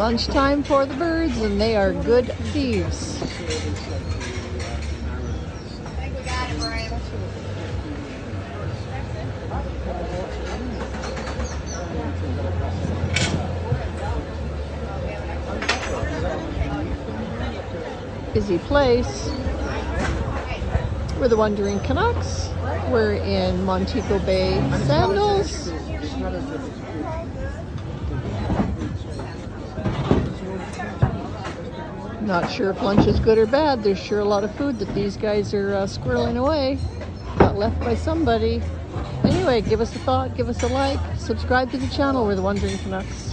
lunchtime for the birds, and they are good thieves. Busy place. We're the Wandering Canucks. We're in Montego Bay, Sandals. Not sure if lunch is good or bad. There's sure a lot of food that these guys are squirreling away. Got left by somebody. Anyway, give us a thought, give us a like, subscribe to the channel. We're the Wandering Canucks.